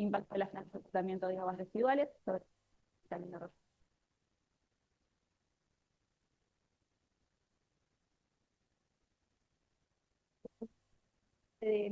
impacto de las plantas de tratamiento de aguas residuales sobre el camino rojo. Eh,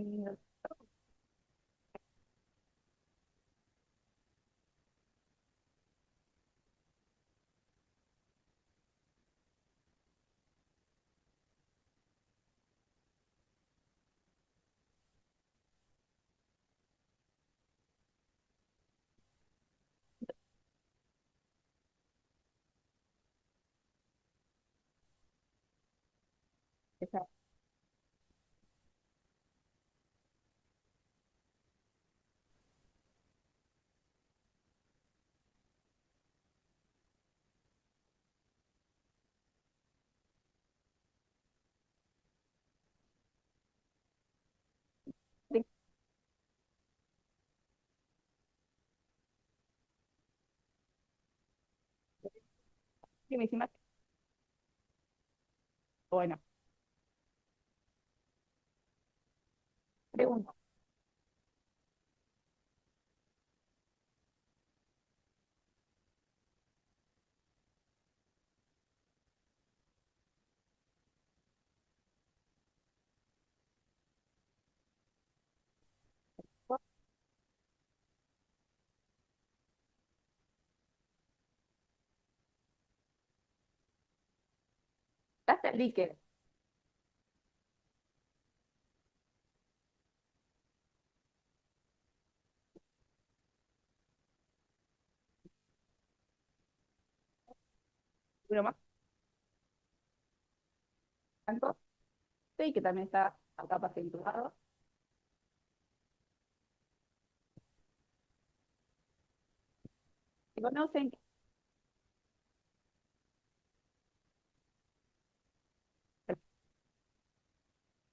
esa- sí, sí, me hicimos- bueno, pregunta. Hasta el líquido. Uno más tanto, sí, que también está acá pacientizado. Se conocen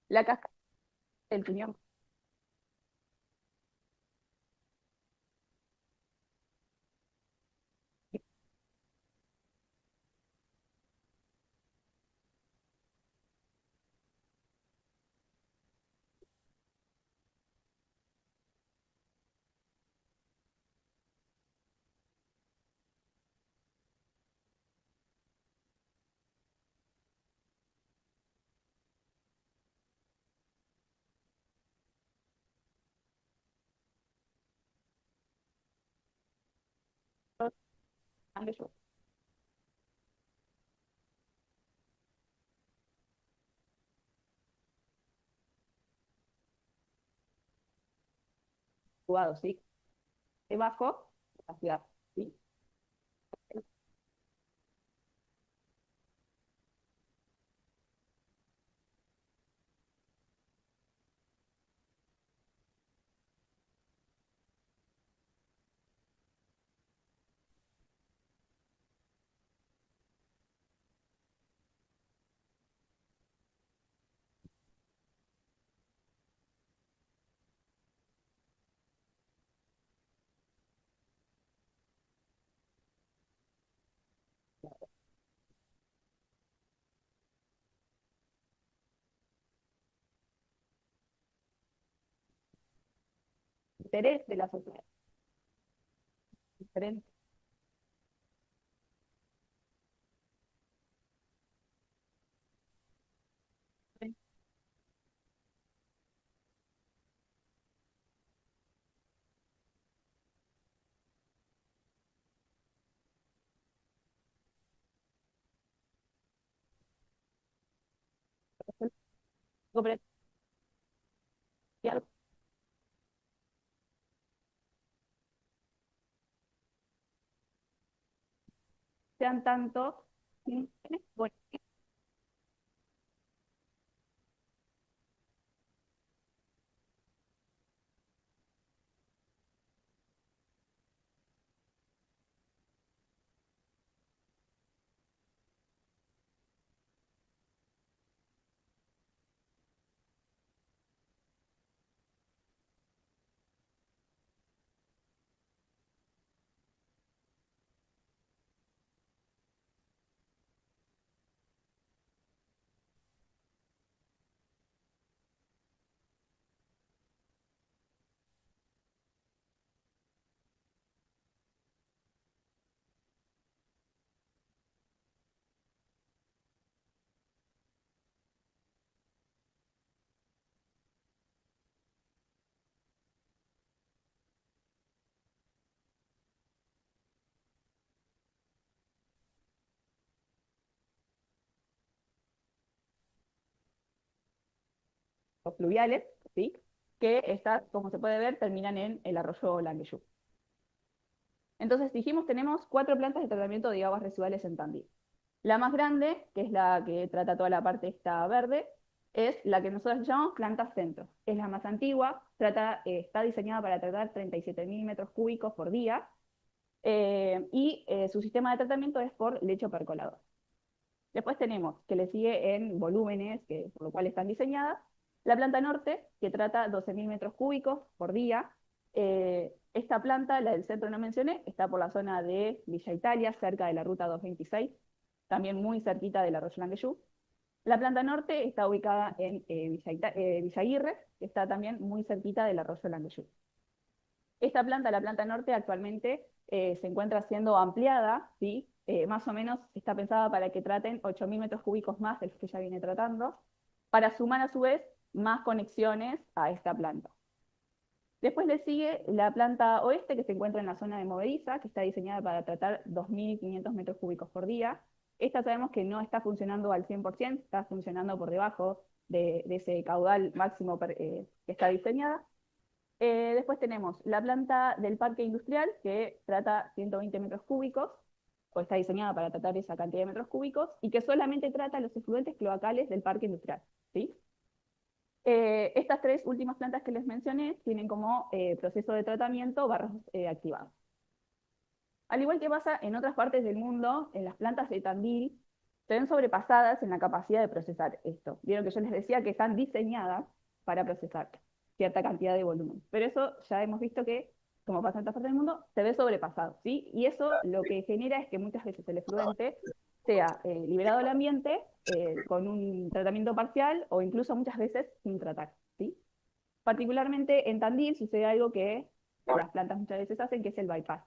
la cascada del piñón. Jugado, ¿sí? Debajo, la ciudad, ¿sí? Interés de la sociedad. Diferente. Sean tanto, bueno, fluviales, ¿sí? Que estas, como se puede ver, terminan en el arroyo Langueyú. Entonces dijimos, tenemos 4 plantas de tratamiento de aguas residuales en Tandil. La más grande, que es la que trata toda la parte esta verde, es la que nosotros llamamos planta centro. Es la más antigua, está diseñada para tratar 37.000 metros cúbicos por día, y su sistema de tratamiento es por lecho percolador. Después tenemos que le sigue en volúmenes, por lo cual están diseñadas, la planta norte, que trata 12.000 metros cúbicos por día. Esta planta, la del centro no mencioné, está por la zona de Villa Italia, cerca de la ruta 226, también muy cerquita del arroyo Langueyú. La planta norte está ubicada en Villa Aguirre, que está también muy cerquita del arroyo Langueyú. Esta planta, la planta norte, actualmente se encuentra siendo ampliada, ¿sí? Más o menos está pensada para que traten 8.000 metros cúbicos más de los que ya viene tratando, para sumar a su vez más conexiones a esta planta. Después le sigue la planta oeste, que se encuentra en la zona de Movediza, que está diseñada para tratar 2.500 metros cúbicos por día. Esta sabemos que no está funcionando al 100%, está funcionando por debajo de ese caudal máximo que está diseñada. Después tenemos la planta del parque industrial, que trata 120 metros cúbicos, o está diseñada para tratar esa cantidad de metros cúbicos, y que solamente trata los efluentes cloacales del parque industrial, ¿sí? Estas 3 últimas plantas que les mencioné tienen como proceso de tratamiento barros activados. Al igual que pasa en otras partes del mundo, en las plantas de Tandil se ven sobrepasadas en la capacidad de procesar esto. Vieron que yo les decía que están diseñadas para procesar cierta cantidad de volumen. Pero eso ya hemos visto que, como pasa en otras partes del mundo, se ve sobrepasado, ¿sí? Y eso lo que genera es que muchas veces el efluente sea liberado al ambiente con un tratamiento parcial o incluso muchas veces sin tratar, ¿sí? Particularmente en Tandil sucede algo que las plantas muchas veces hacen, que es el bypass.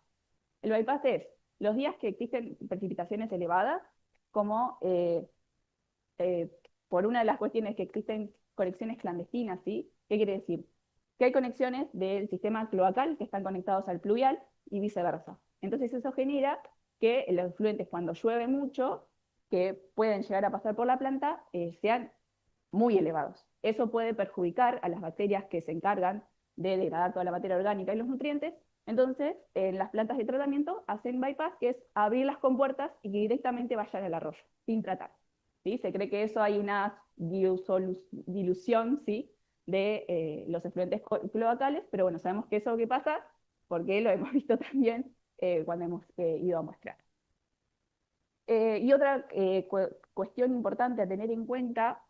El bypass es los días que existen precipitaciones elevadas, como eh, por una de las cuestiones que existen conexiones clandestinas, ¿sí? ¿Qué quiere decir? Que hay conexiones del sistema cloacal que están conectados al pluvial y viceversa. Entonces eso genera que los efluentes, cuando llueve mucho, que pueden llegar a pasar por la planta, sean muy elevados. Eso puede perjudicar a las bacterias que se encargan de degradar toda la materia orgánica y los nutrientes. Entonces, en las plantas de tratamiento hacen bypass, que es abrir las compuertas y que directamente vayan al arroyo, sin tratar. ¿Sí? Se cree que eso hay una dilución, ¿sí? De los efluentes cloacales, pero bueno, sabemos que eso es lo que pasa porque lo hemos visto también cuando hemos ido a muestrar. Y otra cuestión importante a tener en cuenta,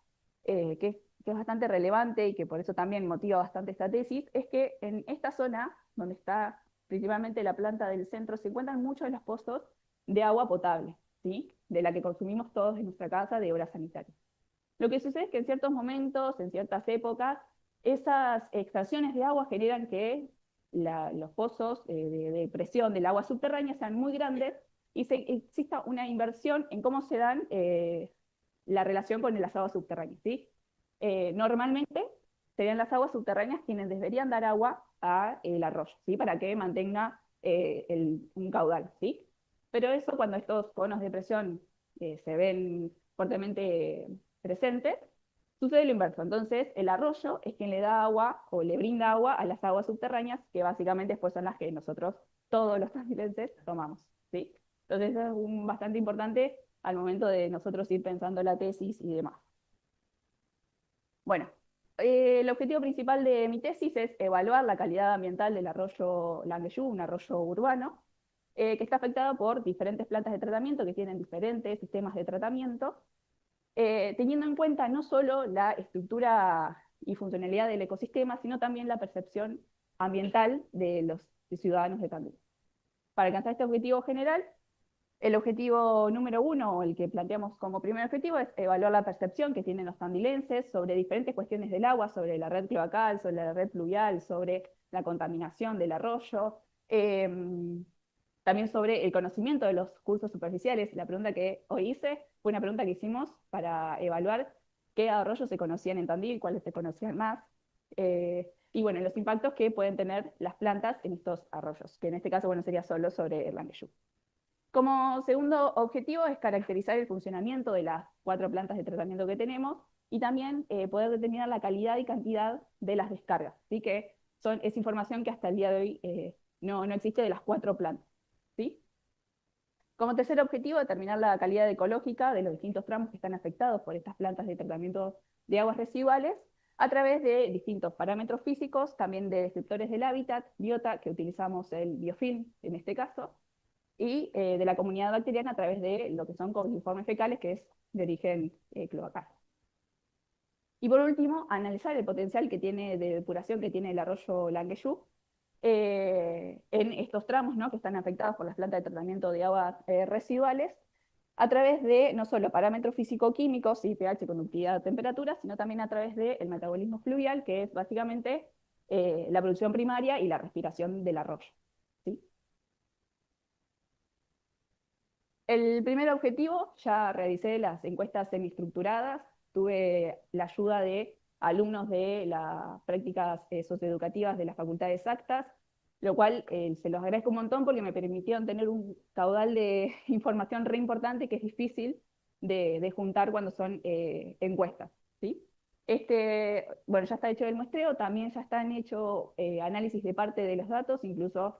que es bastante relevante y que por eso también motiva bastante esta tesis, es que en esta zona, donde está principalmente la planta del centro, se encuentran muchos de los pozos de agua potable, ¿sí? De la que consumimos todos en nuestra casa de obra sanitaria. Lo que sucede es que en ciertos momentos, en ciertas épocas, esas extracciones de agua generan que los pozos de presión del agua subterránea sean muy grandes y exista una inversión en cómo se dan la relación con las aguas subterráneas, ¿sí? Normalmente serían las aguas subterráneas quienes deberían dar agua al arroyo, ¿sí? Para que mantenga un caudal, ¿sí? Pero eso, cuando estos conos de presión se ven fuertemente presentes, sucede lo inverso. Entonces, el arroyo es quien le da agua o le brinda agua a las aguas subterráneas, que básicamente después son las que nosotros, todos los tandilenses, tomamos, ¿sí? Entonces, eso es bastante importante al momento de nosotros ir pensando la tesis y demás. Bueno, el objetivo principal de mi tesis es evaluar la calidad ambiental del arroyo Langueyú, un arroyo urbano, que está afectado por diferentes plantas de tratamiento que tienen diferentes sistemas de tratamiento, teniendo en cuenta no solo la estructura y funcionalidad del ecosistema, sino también la percepción ambiental de los ciudadanos de Tandil. Para alcanzar este objetivo general, el objetivo número 1, o el que planteamos como primer objetivo, es evaluar la percepción que tienen los tandilenses sobre diferentes cuestiones del agua, sobre la red cloacal, sobre la red pluvial, sobre la contaminación del arroyo, también sobre el conocimiento de los cursos superficiales. La pregunta que hoy hice fue una pregunta que hicimos para evaluar qué arroyos se conocían en Tandil, cuáles se conocían más, y bueno, los impactos que pueden tener las plantas en estos arroyos, que en este caso, bueno, sería solo sobre el Langueyú. Como segundo objetivo es caracterizar el funcionamiento de las 4 plantas de tratamiento que tenemos y también poder determinar la calidad y cantidad de las descargas. ¿Sí? Que es información que hasta el día de hoy no existe de las 4 plantas. ¿Sí? Como tercer objetivo, determinar la calidad ecológica de los distintos tramos que están afectados por estas plantas de tratamiento de aguas residuales a través de distintos parámetros físicos, también de descriptores del hábitat, biota, que utilizamos el biofilm en este caso, y de la comunidad bacteriana a través de lo que son coliformes fecales, que es de origen cloacal. Y por último, analizar el potencial que tiene de depuración que tiene el arroyo Langueyú en estos tramos, ¿no?, que están afectados por las plantas de tratamiento de aguas residuales, a través de no solo parámetros físico-químicos, y pH, conductividad, temperatura, sino también a través del metabolismo fluvial, que es básicamente la producción primaria y la respiración del arroyo. ¿Sí? El primer objetivo, ya realicé las encuestas semiestructuradas, tuve la ayuda de alumnos de las prácticas socioeducativas de la Facultad de Exactas, lo cual se los agradezco un montón porque me permitieron tener un caudal de información re importante que es difícil de juntar cuando son encuestas. ¿Sí? Bueno, ya está hecho el muestreo, también ya están hechos análisis de parte de los datos, incluso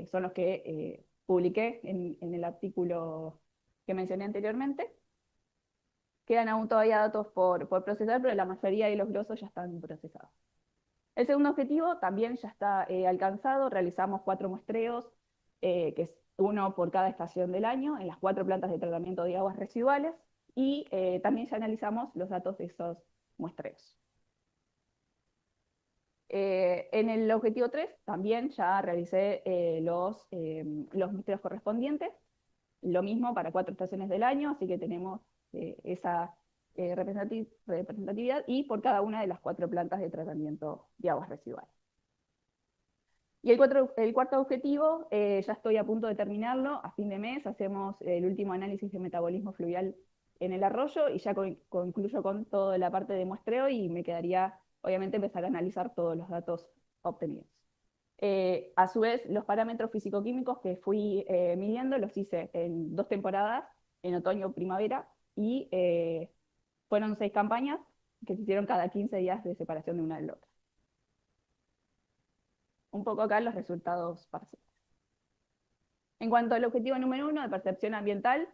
son los que publiqué en el artículo que mencioné anteriormente. Quedan aún todavía datos por procesar, pero la mayoría de los grosos ya están procesados. El segundo objetivo también ya está alcanzado. Realizamos 4 muestreos, que es uno por cada estación del año, en las 4 plantas de tratamiento de aguas residuales, y también ya analizamos los datos de esos muestreos. En el objetivo 3 también ya realicé los muestreos correspondientes, lo mismo para 4 estaciones del año, así que tenemos esa representatividad y por cada una de las 4 plantas de tratamiento de aguas residuales. Y el cuarto objetivo, ya estoy a punto de terminarlo, a fin de mes hacemos el último análisis de metabolismo fluvial en el arroyo y ya concluyo con toda la parte de muestreo y me quedaría, obviamente, empezar a analizar todos los datos obtenidos. A su vez, los parámetros físico-químicos que fui midiendo los hice en 2 temporadas, en otoño-primavera, y fueron 6 campañas que se hicieron cada 15 días de separación de una de la otra. Un poco acá los resultados parciales. En cuanto al objetivo número 1 de percepción ambiental,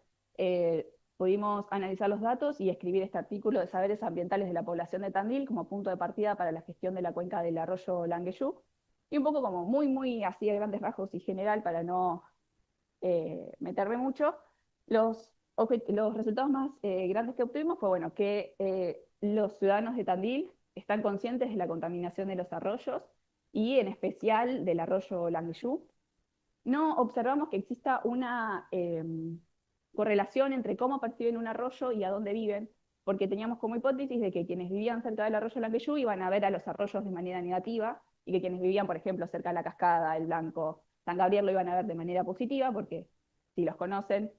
pudimos analizar los datos y escribir este artículo de saberes ambientales de la población de Tandil como punto de partida para la gestión de la cuenca del arroyo Langueyú. Y un poco como muy así a grandes rasgos y general para no meterme mucho, los resultados más grandes que obtuvimos fue bueno, que los ciudadanos de Tandil están conscientes de la contaminación de los arroyos y en especial del arroyo Langueyú. No observamos que exista una correlación entre cómo perciben un arroyo y a dónde viven, porque teníamos como hipótesis de que quienes vivían cerca del arroyo Langueyú iban a ver a los arroyos de manera negativa, y que quienes vivían, por ejemplo, cerca de la Cascada, el Blanco, San Gabriel, lo iban a ver de manera positiva, porque si los conocen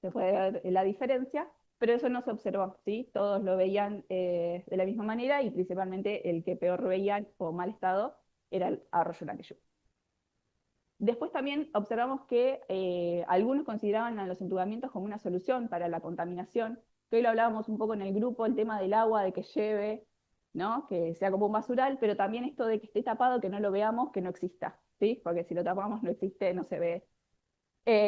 se puede ver la diferencia, pero eso no se observó, ¿sí? Todos lo veían de la misma manera y principalmente el que peor veían o mal estado era el arroyo Langueyú. Después también observamos que algunos consideraban a los entubamientos como una solución para la contaminación, que hoy lo hablábamos un poco en el grupo, el tema del agua, de que lleve, ¿no?, que sea como un basural, pero también esto de que esté tapado, que no lo veamos, que no exista, ¿sí? Porque si lo tapamos no existe, no se ve.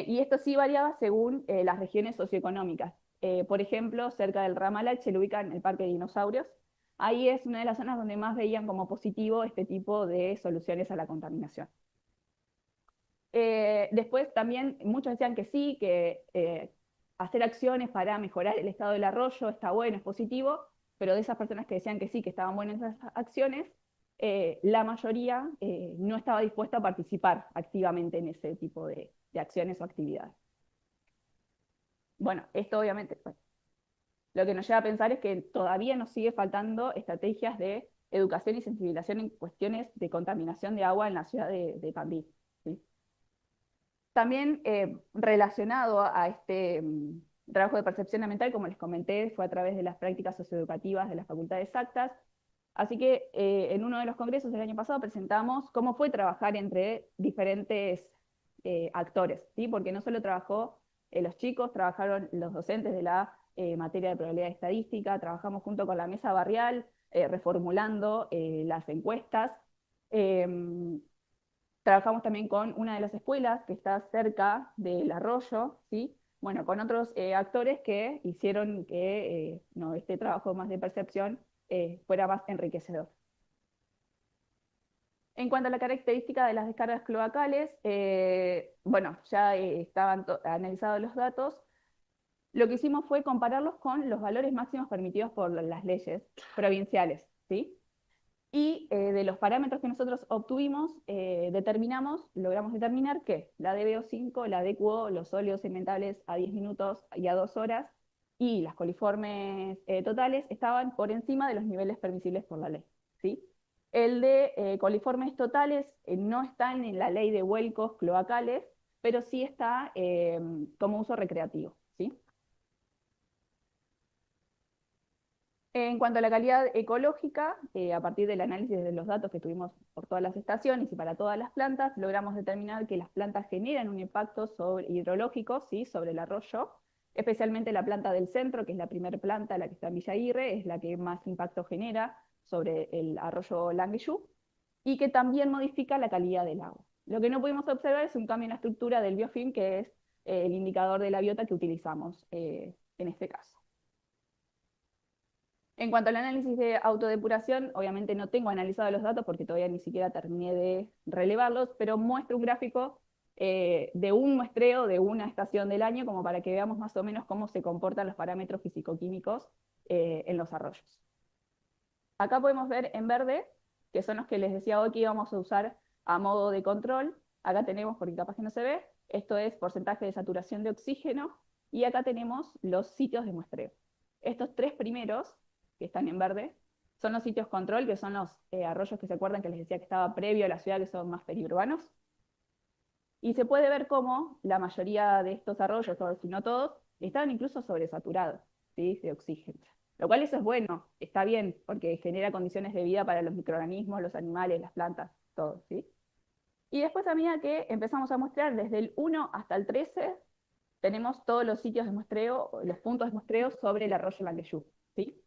Y esto sí variaba según las regiones socioeconómicas. Por ejemplo, cerca del Ramalache lo ubican el Parque de Dinosaurios. Ahí es una de las zonas donde más veían como positivo este tipo de soluciones a la contaminación. Después también muchos decían que sí, que hacer acciones para mejorar el estado del arroyo está bueno, es positivo, pero de esas personas que decían que sí, que estaban buenas esas acciones, la mayoría no estaba dispuesta a participar activamente en ese tipo de acciones o actividades. Bueno, esto obviamente, bueno, lo que nos lleva a pensar es que todavía nos sigue faltando estrategias de educación y sensibilización en cuestiones de contaminación de agua en la ciudad de Tandil, ¿sí? También relacionado a este trabajo de percepción ambiental, como les comenté, fue a través de las prácticas socioeducativas de la Facultad de Exactas. Así que en uno de los congresos del año pasado presentamos cómo fue trabajar entre diferentes actores, ¿sí? Porque no solo trabajó los chicos, trabajaron los docentes de la materia de probabilidad estadística, trabajamos junto con la mesa barrial, reformulando las encuestas. Em, Trabajamos también con una de las escuelas que está cerca del arroyo, ¿sí? Bueno, con otros actores que hicieron que no, este trabajo más de percepción fuera más enriquecedor. En cuanto a la característica de las descargas cloacales, bueno, ya estaban analizados los datos. Lo que hicimos fue compararlos con los valores máximos permitidos por las leyes provinciales, ¿sí? Y de los parámetros que nosotros obtuvimos, logramos determinar que la DBO5, la DQO, los óleos segmentables a 10 minutos y a 2 horas, y las coliformes totales estaban por encima de los niveles permisibles por la ley, ¿sí? El de coliformes totales no está en la ley de vuelcos cloacales, pero sí está como uso recreativo, ¿sí? En cuanto a la calidad ecológica, a partir del análisis de los datos que tuvimos por todas las estaciones y para todas las plantas, logramos determinar que las plantas generan un impacto hidrológico, ¿sí? Sobre el arroyo, especialmente la planta del centro, que es la primera planta, la que está en Villa Aguirre, es la que más impacto genera sobre el arroyo Langueyú, y que también modifica la calidad del agua. Lo que no pudimos observar es un cambio en la estructura del biofilm, que es el indicador de la biota que utilizamos en este caso. En cuanto al análisis de autodepuración, obviamente no tengo analizado los datos porque todavía ni siquiera terminé de relevarlos, pero muestro un gráfico de un muestreo de una estación del año como para que veamos más o menos cómo se comportan los parámetros fisicoquímicos en los arroyos. Acá podemos ver en verde, que son los que les decía hoy que íbamos a usar a modo de control. Acá tenemos, porque capaz que no se ve, esto es porcentaje de saturación de oxígeno, y acá tenemos los sitios de muestreo. Estos tres primeros, que están en verde, son los sitios control, que son los arroyos que se acuerdan que les decía que estaba previo a la ciudad, que son más periurbanos. Y se puede ver cómo la mayoría de estos arroyos, o si no todos, estaban incluso sobresaturados, ¿sí? De oxígeno. Lo cual eso es bueno, está bien, porque genera condiciones de vida para los microorganismos, los animales, las plantas, todo, ¿sí? Y después a medida que empezamos a muestrear desde el 1 hasta el 13, tenemos todos los sitios de muestreo, los puntos de muestreo sobre el arroyo Langueyú, ¿sí?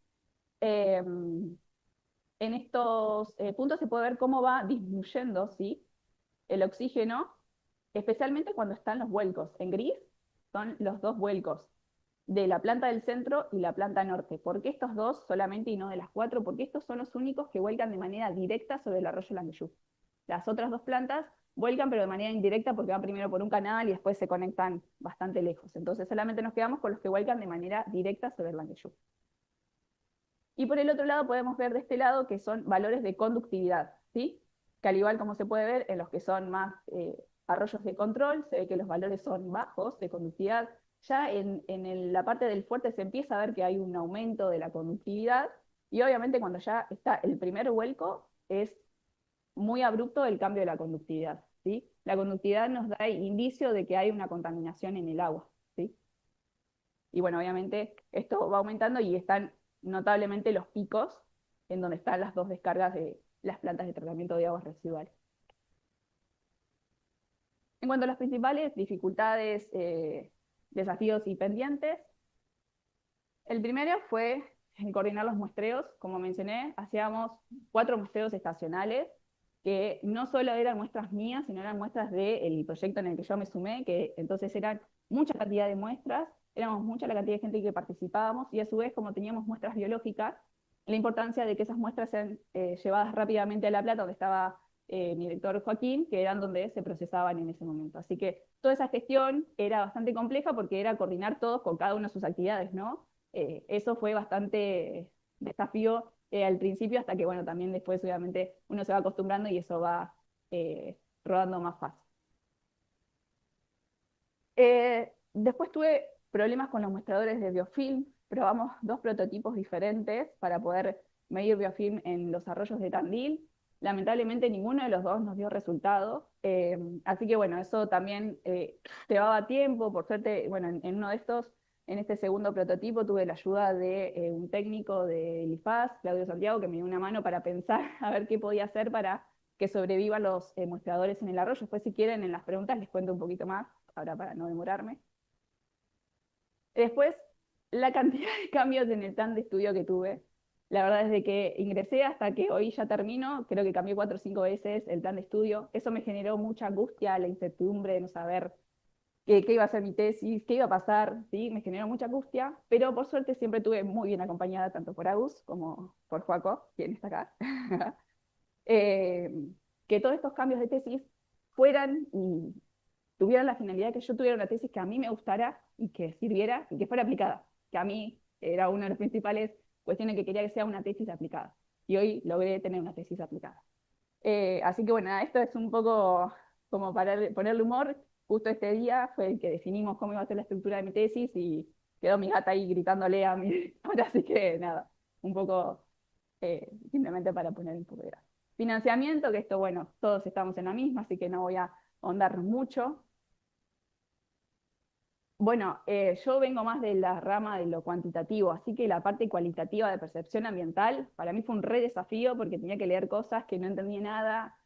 En estos puntos se puede ver cómo va disminuyendo, ¿sí? El oxígeno, especialmente cuando están los vuelcos. En gris son los dos vuelcos, de la planta del centro y la planta norte. ¿Por qué estos dos solamente y no de las cuatro? Porque estos son los únicos que vuelcan de manera directa sobre el arroyo Langueyú. Las otras dos plantas vuelcan, pero de manera indirecta porque van primero por un canal y después se conectan bastante lejos. Entonces solamente nos quedamos con los que vuelcan de manera directa sobre el Langueyú. Y por el otro lado podemos ver de este lado que son valores de conductividad, ¿sí? Que al igual como se puede ver en los que son más arroyos de control, se ve que los valores son bajos de conductividad. Ya en la parte del fuerte se empieza a ver que hay un aumento de la conductividad, y obviamente cuando ya está el primer vuelco es muy abrupto el cambio de la conductividad, ¿sí? La conductividad nos da indicio de que hay una contaminación en el agua, ¿sí? Y bueno, obviamente esto va aumentando y están notablemente los picos en donde están las dos descargas de las plantas de tratamiento de aguas residuales. En cuanto a las principales dificultades, desafíos y pendientes, el primero fue en coordinar los muestreos. Como mencioné, hacíamos 4 muestreos estacionales, que no solo eran muestras mías, sino eran muestras del proyecto en el que yo me sumé, que entonces eran mucha cantidad de muestras, éramos mucha la cantidad de gente que participábamos, y a su vez, como teníamos muestras biológicas, la importancia de que esas muestras sean llevadas rápidamente a La Plata, donde estaba mi director Joaquín, que eran donde se procesaban en ese momento. Así que toda esa gestión era bastante compleja porque era coordinar todos con cada una de sus actividades, ¿no? Eso fue bastante desafío al principio, hasta que, bueno, también después obviamente uno se va acostumbrando y eso va rodando más fácil. Después tuve problemas con los muestradores de biofilm. Probamos 2 prototipos diferentes para poder medir biofilm en los arroyos de Tandil. Lamentablemente ninguno de los dos nos dio resultado. Así que bueno, eso también llevaba tiempo. Por suerte, bueno, en uno de estos, en este segundo prototipo, tuve la ayuda de un técnico del IFAS, Claudio Santiago, que me dio una mano para pensar a ver qué podía hacer para que sobrevivan los muestradores en el arroyo. Después, si quieren, en las preguntas les cuento un poquito más, ahora para no demorarme. Después, la cantidad de cambios en el plan de estudio que tuve. La verdad es de que ingresé hasta que hoy ya termino, creo que cambié 4 o 5 veces el plan de estudio. Eso me generó mucha angustia, la incertidumbre de no saber qué iba a ser mi tesis, qué iba a pasar, ¿sí? Me generó mucha angustia, pero por suerte siempre estuve muy bien acompañada tanto por Agus como por Joaco, quien está acá. Eh, que todos estos cambios de tesis fueran y tuvieran la finalidad de que yo tuviera una tesis que a mí me gustara y que sirviera y que fuera aplicada, que a mí era una de las principales cuestiones que quería que sea una tesis aplicada. Y hoy logré tener una tesis aplicada. Así que bueno, esto es un poco como para ponerle humor. Justo este día fue el que definimos cómo iba a ser la estructura de mi tesis y quedó mi gata ahí gritándole a mi directora, así que nada, un poco simplemente para poner un poco de gracia. Financiamiento, que esto, bueno, todos estamos en la misma, así que no voy a ahondar mucho. Bueno, yo vengo más de la rama de lo cuantitativo, así que la parte cualitativa de percepción ambiental para mí fue un re desafío porque tenía que leer cosas que no entendía nada.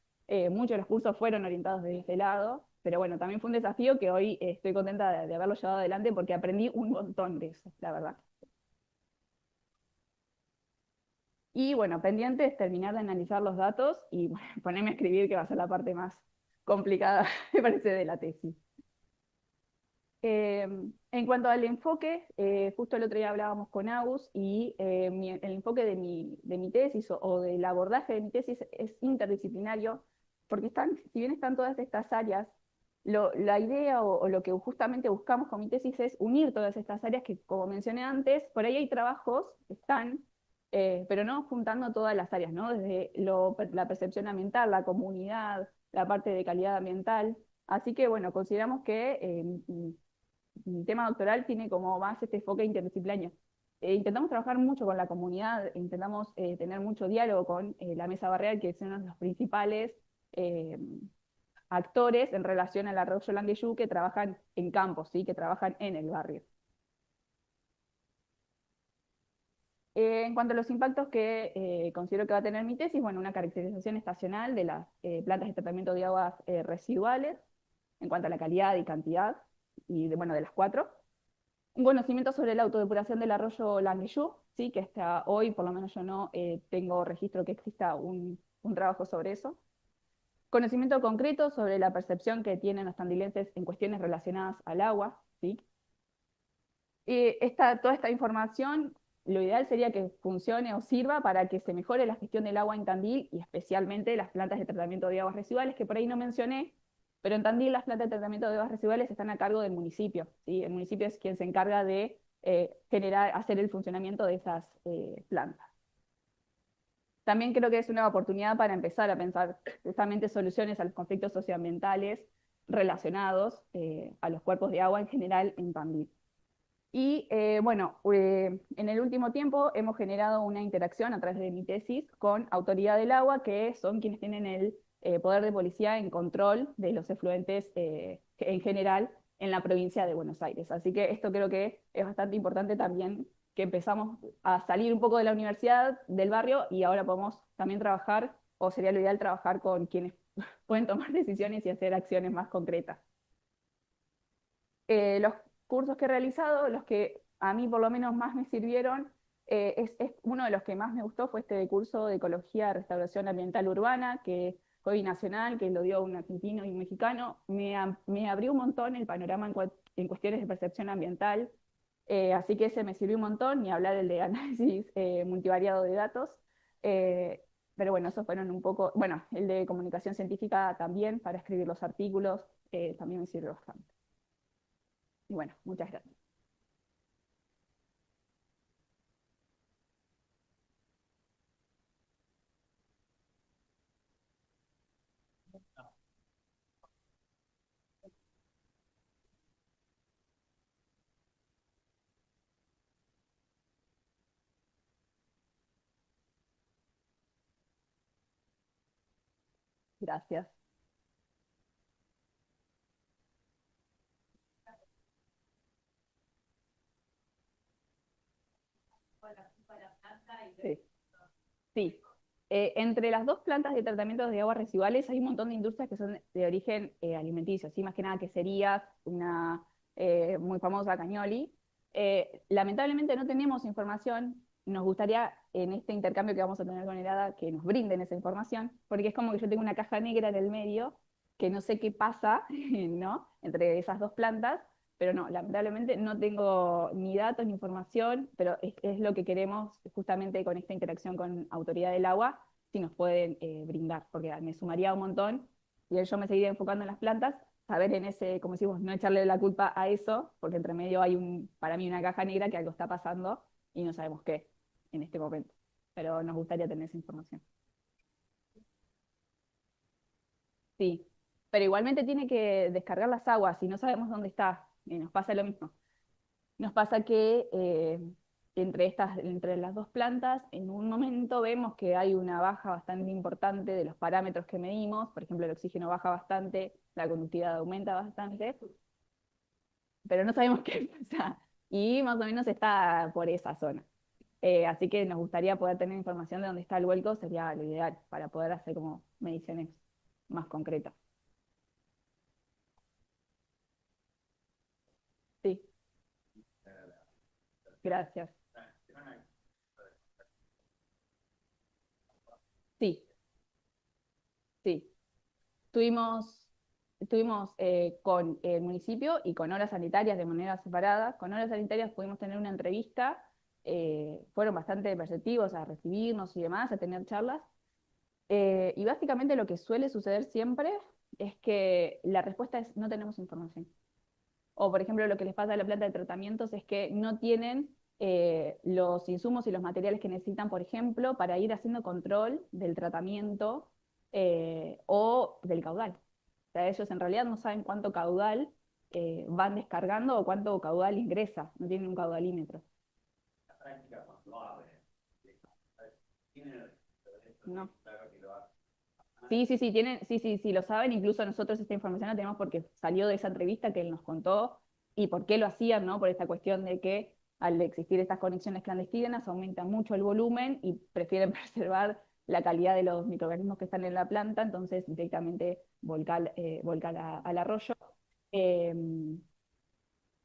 Muchos de los cursos fueron orientados desde ese lado, pero bueno, también fue un desafío que hoy estoy contenta de haberlo llevado adelante porque aprendí un montón de eso, la verdad. Y bueno, pendiente es terminar de analizar los datos y bueno, ponerme a escribir, que va a ser la parte más complicada, me parece, de la tesis. Eh, en cuanto al enfoque, justo el otro día hablábamos con Agus y el enfoque de mi tesis o del abordaje de mi tesis es interdisciplinario, porque si bien están todas estas áreas, la idea o lo que justamente buscamos con mi tesis es unir todas estas áreas que, como mencioné antes, por ahí hay trabajos que están, pero no juntando todas las áreas, ¿no? Desde la percepción ambiental, la comunidad, la parte de calidad ambiental. Así que, bueno, consideramos que mi tema doctoral tiene como más este enfoque interdisciplinario. Intentamos trabajar mucho con la comunidad, intentamos tener mucho diálogo con la Mesa Barreal, que es uno de los principales eh, actores en relación al arroyo Langueyú que trabajan en campos, ¿sí? Que trabajan en el barrio. En cuanto a los impactos que considero que va a tener mi tesis, bueno, una caracterización estacional de las plantas de tratamiento de aguas residuales, en cuanto a la calidad y cantidad, y bueno, de las cuatro. Un conocimiento sobre la autodepuración del arroyo Langueyú, ¿sí? Que hasta hoy, por lo menos yo no tengo registro que exista un trabajo sobre eso. Conocimiento concreto sobre la percepción que tienen los tandilenses en cuestiones relacionadas al agua, ¿sí? Toda esta información, lo ideal sería que funcione o sirva para que se mejore la gestión del agua en Tandil y especialmente las plantas de tratamiento de aguas residuales, que por ahí no mencioné, pero en Tandil las plantas de tratamiento de aguas residuales están a cargo del municipio, ¿sí? El municipio es quien se encarga de hacer el funcionamiento de esas plantas. También creo que es una oportunidad para empezar a pensar justamente soluciones a los conflictos socioambientales relacionados a los cuerpos de agua en general en Tandil. Y bueno, en el último tiempo hemos generado una interacción a través de mi tesis con Autoridad del Agua, que son quienes tienen el poder de policía en control de los efluentes en general en la provincia de Buenos Aires. Así que esto creo que es bastante importante también, que empezamos a salir un poco de la universidad, del barrio, y ahora podemos también trabajar, o sería lo ideal trabajar con quienes pueden tomar decisiones y hacer acciones más concretas. Los cursos que he realizado, los que a mí por lo menos más me sirvieron, uno de los que más me gustó fue este curso de Ecología de Restauración Ambiental Urbana, que fue binacional, que lo dio un argentino y un mexicano. Me abrió un montón el panorama en cuestiones de percepción ambiental, así que ese me sirvió un montón, ni hablar el de análisis multivariado de datos. Eh, pero bueno, esos fueron un poco, bueno, el de comunicación científica también, para escribir los artículos, también me sirvió bastante. Y bueno, muchas gracias. Gracias. Sí, sí. Entre las dos plantas de tratamiento de aguas residuales hay un montón de industrias que son de origen alimenticio, ¿sí? Más que nada queserías, una muy famosa Cañoli. Lamentablemente no tenemos información. Nos gustaría en este intercambio que vamos a tener con el ADA que nos brinden esa información, porque es como que yo tengo una caja negra en el medio, que no sé qué pasa, ¿no? Entre esas dos plantas, pero no, lamentablemente no tengo ni datos ni información, pero es lo que queremos justamente con esta interacción con Autoridad del Agua, si nos pueden brindar, porque me sumaría un montón y yo me seguiría enfocando en las plantas, saber en ese, como decimos, no echarle la culpa a eso, porque entre medio hay para mí una caja negra que algo está pasando y no sabemos qué en este momento. Pero nos gustaría tener esa información. Sí, pero igualmente tiene que descargar las aguas y no sabemos dónde está. Y nos pasa lo mismo. Nos pasa que entre las dos plantas, en un momento vemos que hay una baja bastante importante de los parámetros que medimos. Por ejemplo, el oxígeno baja bastante, la conductividad aumenta bastante, pero no sabemos qué pasa. Y más o menos está por esa zona. Así que nos gustaría poder tener información de dónde está el vuelco, sería lo ideal para poder hacer como mediciones más concretas. Sí, gracias. Sí, sí. Tuvimos, tuvimos con el municipio y con horas sanitarias de manera separada. Con horas sanitarias pudimos tener una entrevista, fueron bastante perceptivos a recibirnos y demás, a tener charlas. Y básicamente lo que suele suceder siempre es que la respuesta es no tenemos información. O, por ejemplo, lo que les pasa a la planta de tratamientos es que no tienen los insumos y los materiales que necesitan, por ejemplo, para ir haciendo control del tratamiento o del caudal. O sea, ellos en realidad no saben cuánto caudal van descargando o cuánto caudal ingresa, no tienen un caudalímetro. No. Sí, sí, sí, sí, sí, sí, lo saben. Incluso nosotros esta información la tenemos porque salió de esa entrevista que él nos contó y por qué lo hacían, ¿no? Por esta cuestión de que al existir estas conexiones clandestinas aumenta mucho el volumen y prefieren preservar la calidad de los microorganismos que están en la planta, entonces directamente volcar al arroyo. Eh,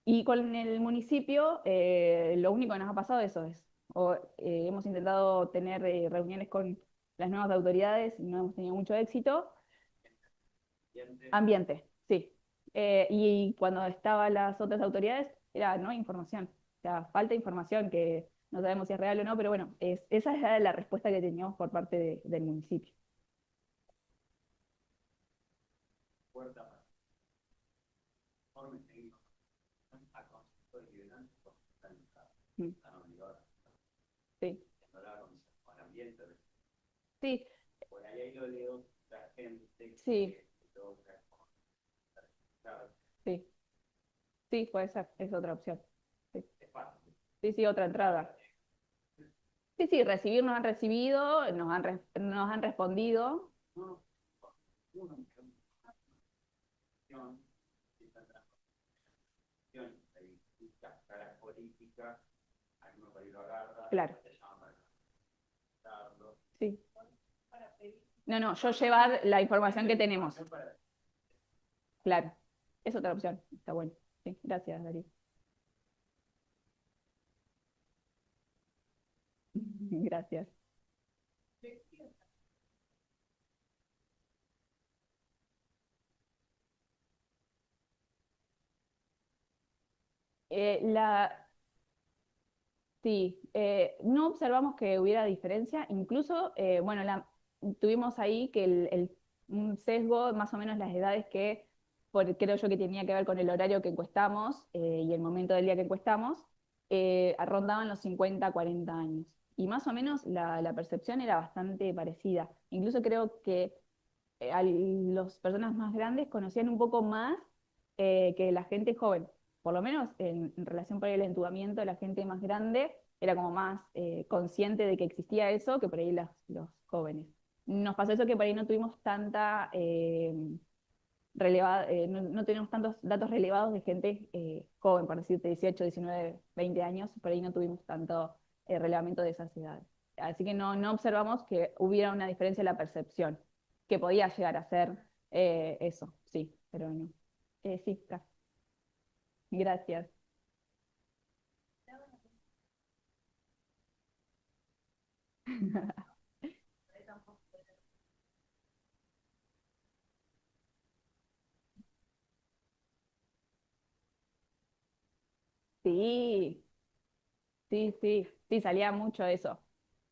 y con el municipio, lo único que nos ha pasado eso es, hemos intentado tener reuniones con las nuevas autoridades, no hemos tenido mucho éxito. Ambiente, sí. Y cuando estaban las otras autoridades, era no hay información. O sea, falta información que no sabemos si es real o no, pero bueno, esa era la respuesta que teníamos por parte del municipio. Mm, sí, sí, sí, sí, sí, puede ser, es otra opción. Sí, sí, sí, otra entrada. Sí, sí, recibir nos han recibido, nos han respondido. Claro, sí. No, no, yo llevar la información que tenemos. Claro, es otra opción. Está bueno. Sí, gracias, Darío. Gracias. Eh, la, Sí, no observamos que hubiera diferencia, incluso, bueno, tuvimos ahí que un sesgo, más o menos las edades que creo yo que tenía que ver con el horario que encuestamos y el momento del día que encuestamos, rondaban los 50, 40 años. Y más o menos la percepción era bastante parecida. Incluso creo que a las personas más grandes conocían un poco más que la gente joven. Por lo menos en relación por el entubamiento, la gente más grande era como más consciente de que existía eso que por ahí los jóvenes. Nos pasó eso que por ahí no tuvimos tanta no tenemos tantos datos relevados de gente joven, por decirte 18, 19, 20 años, por ahí no tuvimos tanto relevamiento de esas edades. Así que no observamos que hubiera una diferencia en la percepción, que podía llegar a ser eso, sí, pero no. Sí, gracias. Sí, sí, sí, sí, salía mucho eso.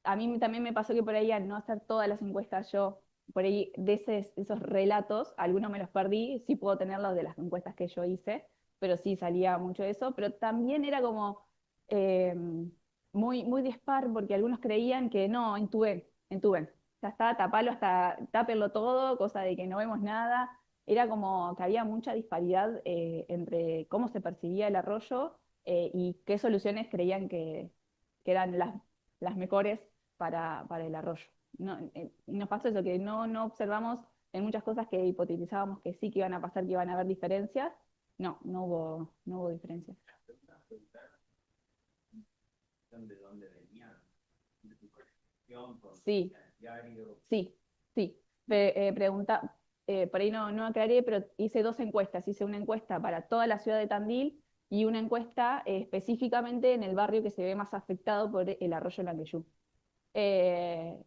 A mí también me pasó que por ahí al no hacer todas las encuestas yo, por ahí de esos relatos, algunos me los perdí, sí puedo tenerlos de las encuestas que yo hice, pero sí salía mucho eso, pero también era como eh, muy, muy dispar porque algunos creían que no, entuben, ya está, tapalo hasta, tápenlo todo, cosa de que no vemos nada. Era como que había mucha disparidad entre cómo se percibía el arroyo y qué soluciones creían que eran las mejores para el arroyo. No, y nos pasó eso, que no observamos en muchas cosas que hipotetizábamos que sí que iban a pasar, que iban a haber diferencias. No, no hubo diferencias. De dónde venían, de tu colección, por Sí, diario. sí, sí. Por ahí no aclaré, pero hice dos encuestas. Hice una encuesta para toda la ciudad de Tandil y una encuesta específicamente en el barrio que se ve más afectado por el arroyo Langueyú. Eh,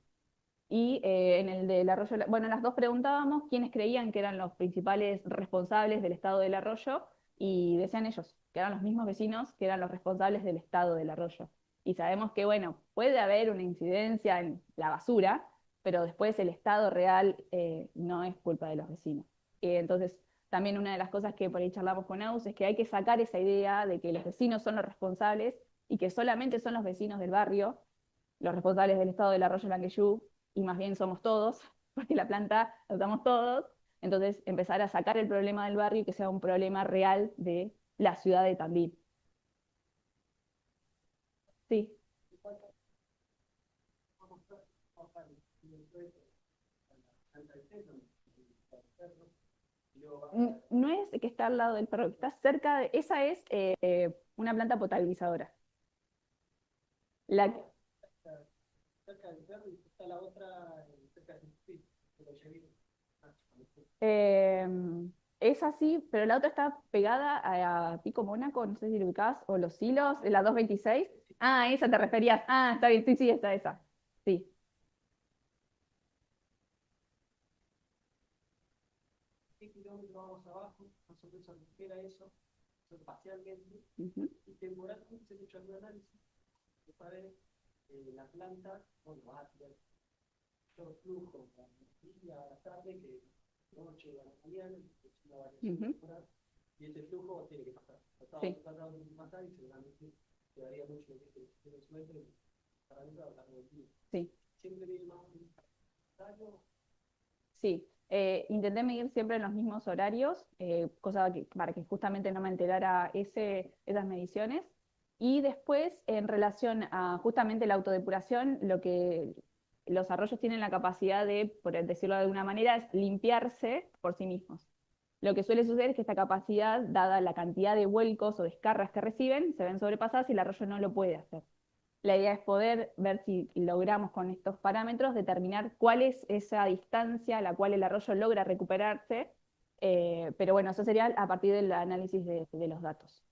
Y en el del arroyo, bueno, las dos preguntábamos quiénes creían que eran los principales responsables del estado del arroyo y decían ellos, que eran los mismos vecinos que eran los responsables del estado del arroyo. Y sabemos que, bueno, puede haber una incidencia en la basura, pero después el estado real no es culpa de los vecinos. Entonces, también una de las cosas que por ahí charlamos con Aus es que hay que sacar esa idea de que los vecinos son los responsables y que solamente son los vecinos del barrio los responsables del estado del arroyo Langueyú, y más bien somos todos, porque la planta la usamos todos, entonces empezar a sacar el problema del barrio y que sea un problema real de la ciudad de Tandil. Sí. No es que está al lado del perro, está cerca de, esa es una planta potabilizadora. La, eh, es así, pero la otra está pegada a Pico Mónaco, no sé si lo ubicás, o Los Silos, la 226. Ah, esa te referías. Ah, está bien, sí, sí, esa. Sí. Ujú, ujú, sí, sí. Sí, intenté medir siempre en los mismos horarios, cosa para que justamente no me enterara esas mediciones. Y después, en relación a justamente la autodepuración, lo que los arroyos tienen la capacidad de, por decirlo de alguna manera, es limpiarse por sí mismos. Lo que suele suceder es que esta capacidad, dada la cantidad de vuelcos o descargas que reciben, se ven sobrepasadas y el arroyo no lo puede hacer. La idea es poder ver si logramos con estos parámetros determinar cuál es esa distancia a la cual el arroyo logra recuperarse, pero bueno, eso sería a partir del análisis de los datos.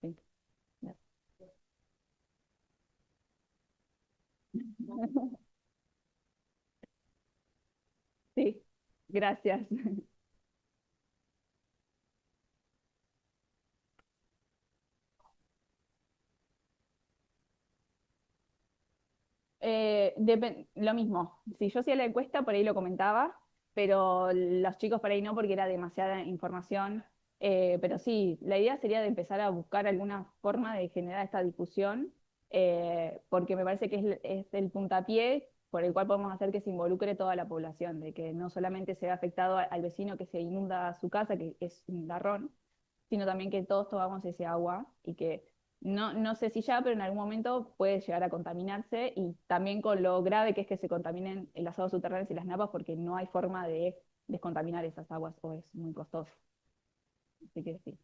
Sí. Sí, gracias. Lo mismo, si yo hacía la encuesta, por ahí lo comentaba, pero los chicos por ahí no, porque era demasiada información. Pero sí, la idea sería de empezar a buscar alguna forma de generar esta discusión, porque me parece que es el puntapié por el cual podemos hacer que se involucre toda la población, de que no solamente se vea afectado al vecino que se inunda su casa, que es un garrón, sino también que todos tomamos ese agua y que no sé si ya, pero en algún momento puede llegar a contaminarse y también con lo grave que es que se contaminen las aguas subterráneas y las napas porque no hay forma de descontaminar esas aguas o es muy costoso. Así que sí.